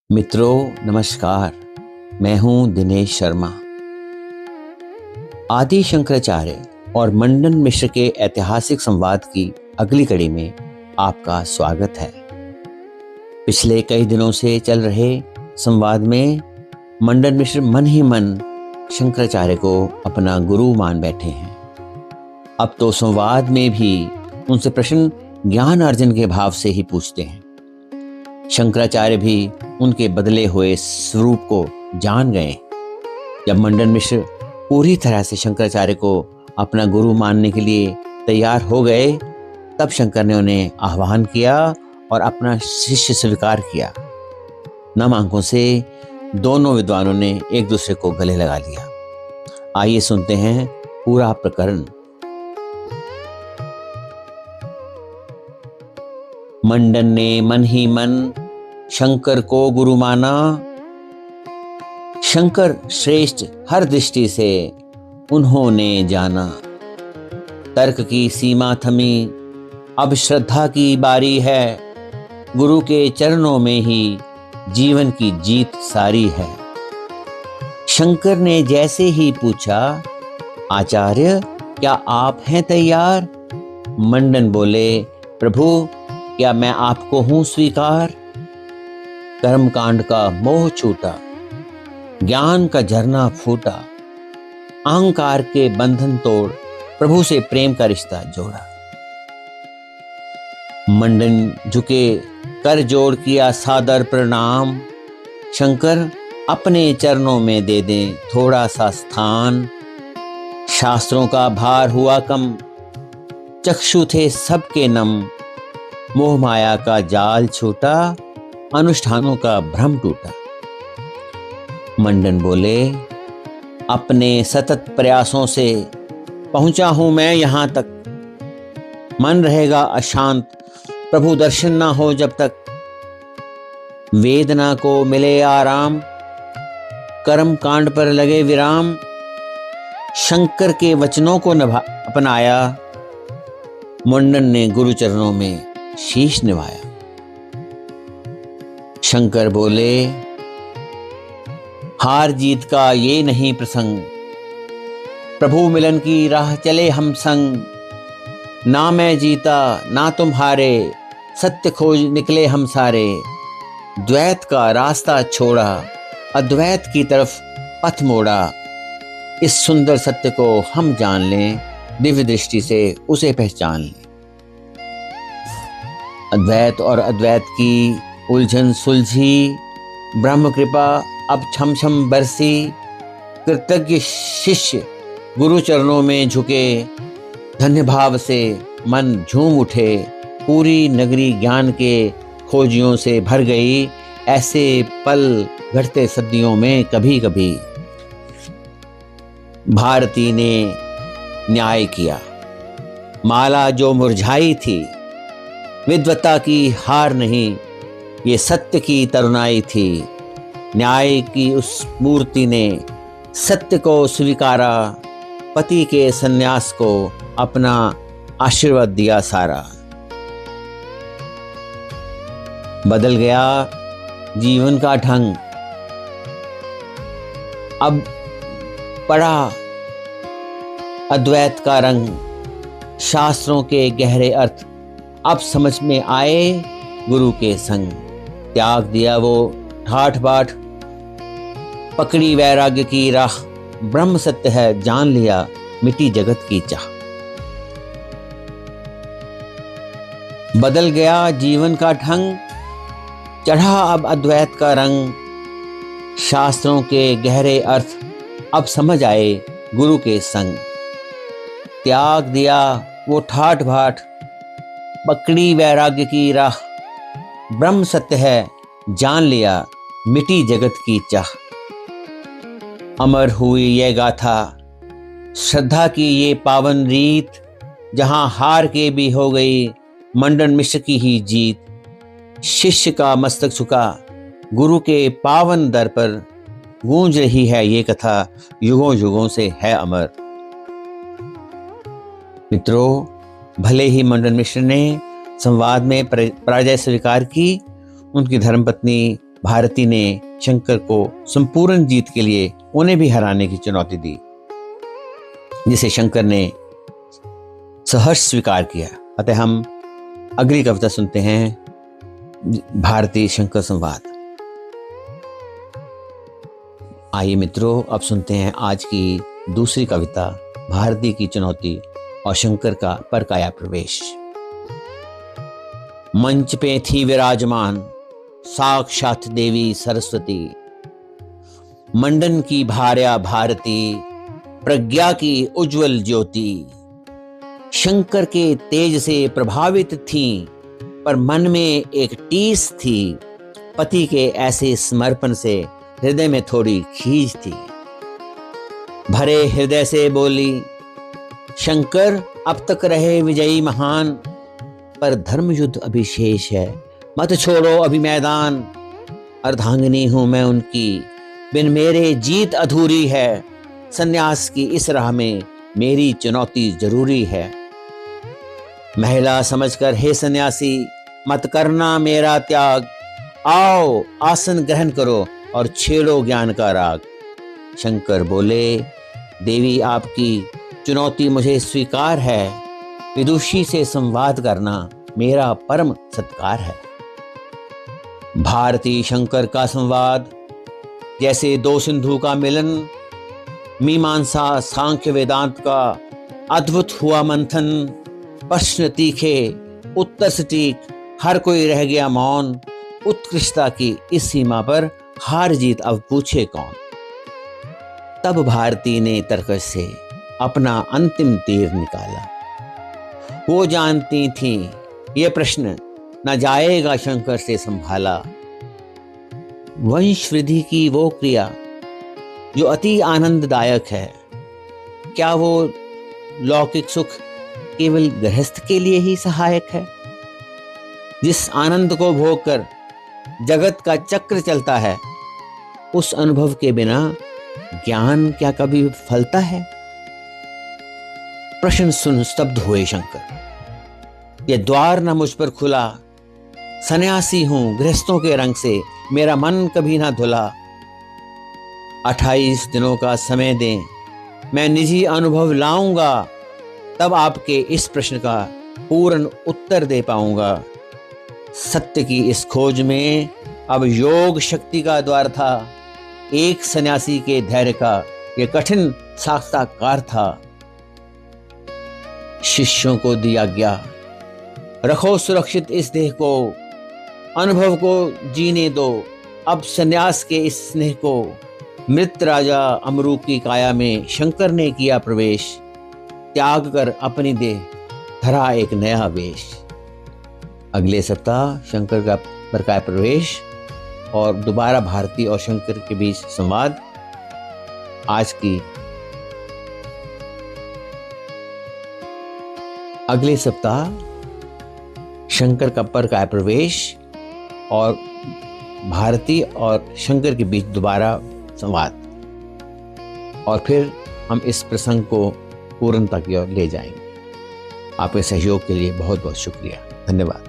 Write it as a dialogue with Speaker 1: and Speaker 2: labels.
Speaker 1: मित्रों नमस्कार। मैं हूं दिनेश शर्मा। आदि शंकराचार्य और मंडन मिश्र के ऐतिहासिक संवाद की अगली कड़ी में आपका स्वागत है। पिछले कई दिनों से चल रहे संवाद में मंडन मिश्र मन ही मन शंकराचार्य को अपना गुरु मान बैठे हैं। अब तो संवाद में भी उनसे प्रश्न ज्ञान अर्जन के भाव से ही पूछते हैं। शंकराचार्य भी उनके बदले हुए स्वरूप को जान गए। जब मंडन मिश्र पूरी तरह से शंकराचार्य को अपना गुरु मानने के लिए तैयार हो गए, तब शंकर ने उन्हें आह्वान किया और अपना शिष्य स्वीकार किया। नम आंखों से दोनों विद्वानों ने एक दूसरे को गले लगा लिया। आइए सुनते हैं पूरा प्रकरण। मंडन ने मन ही मन शंकर को गुरु माना। शंकर श्रेष्ठ हर दृष्टि से उन्होंने जाना। तर्क की सीमा थमी, अब श्रद्धा की बारी है। गुरु के चरणों में ही जीवन की जीत सारी है। शंकर ने जैसे ही पूछा, आचार्य क्या आप हैं तैयार? मंडन बोले, प्रभु क्या मैं आपको हूं स्वीकार। कर्मकांड का मोह छूटा, ज्ञान का झरना फूटा। अहंकार के बंधन तोड़, प्रभु से प्रेम का रिश्ता जोड़ा। मंडन झुके कर जोड़ किया सादर प्रणाम। शंकर अपने चरणों में दे दें थोड़ा सा स्थान। शास्त्रों का भार हुआ कम, चक्षु थे सबके नम। मोह माया का जाल छूटा, अनुष्ठानों का भ्रम टूटा। मंडन बोले, अपने सतत प्रयासों से पहुंचा हूं मैं यहां तक। मन रहेगा अशांत, प्रभु दर्शन ना हो जब तक। वेदना को मिले आराम, कर्म कांड पर लगे विराम। शंकर के वचनों को अपनाया। मंडन ने गुरु चरणों में शीश निभाया। शंकर बोले, हार जीत का ये नहीं प्रसंग। प्रभु मिलन की राह चले हम संग। ना मैं जीता ना तुम हारे, सत्य खोज निकले हम सारे। द्वैत का रास्ता छोड़ा, अद्वैत की तरफ पथ मोड़ा। इस सुंदर सत्य को हम जान लें, दिव्य दृष्टि से उसे पहचान लें। अद्वैत और अद्वैत की उलझन सुलझी, ब्रह्म कृपा अब छम छम बरसी। कृतज्ञ शिष्य गुरु चरणों में झुके, धन्य भाव से मन झूम उठे। पूरी नगरी ज्ञान के खोजियों से भर गई। ऐसे पल घटते सदियों में कभी कभी। भारती ने न्याय किया, माला जो मुरझाई थी। विद्वता की हार नहीं, ये सत्य की तरुणाई थी। न्याय की उस मूर्ति ने सत्य को स्वीकारा। पति के सन्यास को अपना आशीर्वाद दिया सारा। बदल गया जीवन का ढंग, अब पड़ा अद्वैत का रंग। शास्त्रों के गहरे अर्थ अब समझ में आए गुरु के संग। त्याग दिया वो ठाठ बाट, पकड़ी वैराग्य की राह। ब्रह्म सत्य है जान लिया, मिटी जगत की चाह। बदल गया जीवन का ढंग, चढ़ा अब अद्वैत का रंग। शास्त्रों के गहरे अर्थ अब समझ आए गुरु के संग। त्याग दिया वो ठाठ बाट, पकड़ी वैराग्य की राह। ब्रह्म सत्य है जान लिया, मिटी जगत की चाह। अमर हुई ये गाथा, श्रद्धा की ये पावन रीत। जहां हार के भी हो गई मंडन मिश्र की ही जीत। शिष्य का मस्तक झुका गुरु के पावन दर पर। गूंज रही है ये कथा, युगों युगों से है अमर। मित्रों, भले ही मंडन मिश्र ने संवाद में पराजय स्वीकार की, उनकी धर्मपत्नी भारती ने शंकर को संपूर्ण जीत के लिए उन्हें भी हराने की चुनौती दी, जिसे शंकर ने सहर्ष स्वीकार किया। अतः हम अगली कविता सुनते हैं, भारती शंकर संवाद। आइए मित्रों, अब सुनते हैं आज की दूसरी कविता, भारती की चुनौती और शंकर का परकाया प्रवेश। मंच पे थी विराजमान साक्षात देवी सरस्वती, मंडन की भार्या भारती, प्रज्ञा की उज्जवल ज्योति। शंकर के तेज से प्रभावित थीं, पर मन में एक टीस थी, पति के ऐसे समर्पण से हृदय में थोड़ी खींच थी। भरे हृदय से बोली, शंकर अब तक रहे विजयी महान, पर धर्म युद्ध अभी शेष है, मत छोड़ो अभी मैदान। अर्धांगिनी हूं मैं उनकी, बिन मेरे जीत अधूरी है, संन्यास की इस राह में मेरी चुनौती जरूरी है। महिला समझकर हे सन्यासी, मत करना मेरा त्याग, आओ आसन ग्रहण करो और छेड़ो ज्ञान का राग। शंकर बोले, देवी आपकी चुनौती मुझे स्वीकार है, विदुषी से संवाद करना मेरा परम सत्कार है। भारती शंकर का संवाद जैसे दो सिंधु का मिलन, मीमांसा सांख्य वेदांत का अद्भुत हुआ मंथन। प्रश्न तीखे उत्तर सटीक, हर कोई रह गया मौन, उत्कृष्टता की इस सीमा पर हार जीत अब पूछे कौन। तब भारती ने तर्कश से अपना अंतिम तीर निकाला, वो जानती थी ये प्रश्न न जाएगा शंकर से संभाला। वंश वृद्धि की वो क्रिया जो अति आनंददायक है, क्या वो लौकिक सुख केवल गृहस्थ के लिए ही सहायक है? जिस आनंद को भोगकर जगत का चक्र चलता है, उस अनुभव के बिना ज्ञान क्या कभी फलता है? प्रश्न सुन स्तब्ध हुए शंकर, ये द्वार न मुझ पर खुला, सन्यासी हूं गृहस्थों के रंग से, मेरा मन कभी ना धुला। 28 दिनों का समय दें, मैं निजी अनुभव लाऊंगा, तब आपके इस प्रश्न का पूर्ण उत्तर दे पाऊंगा। सत्य की इस खोज में अब योग शक्ति का द्वार था, एक सन्यासी के धैर्य का ये कठिन साक्षात्कार था। शिष्यों को दिया गया, रखो सुरक्षित इस देह को, अनुभव को जीने दो, अब सन्यास के इस स्नेह को। मृत राजा अमरू की काया में शंकर ने किया प्रवेश, त्याग कर अपनी देह धरा एक नया वेश। अगले सप्ताह शंकर का परकाया प्रवेश और दोबारा भारती और शंकर के बीच संवाद। आज की अगले सप्ताह शंकर का परकाया प्रवेश और भारती और शंकर के बीच दोबारा संवाद, और फिर हम इस प्रसंग को पूर्णता की ओर ले जाएंगे। आपके सहयोग के लिए बहुत बहुत शुक्रिया, धन्यवाद।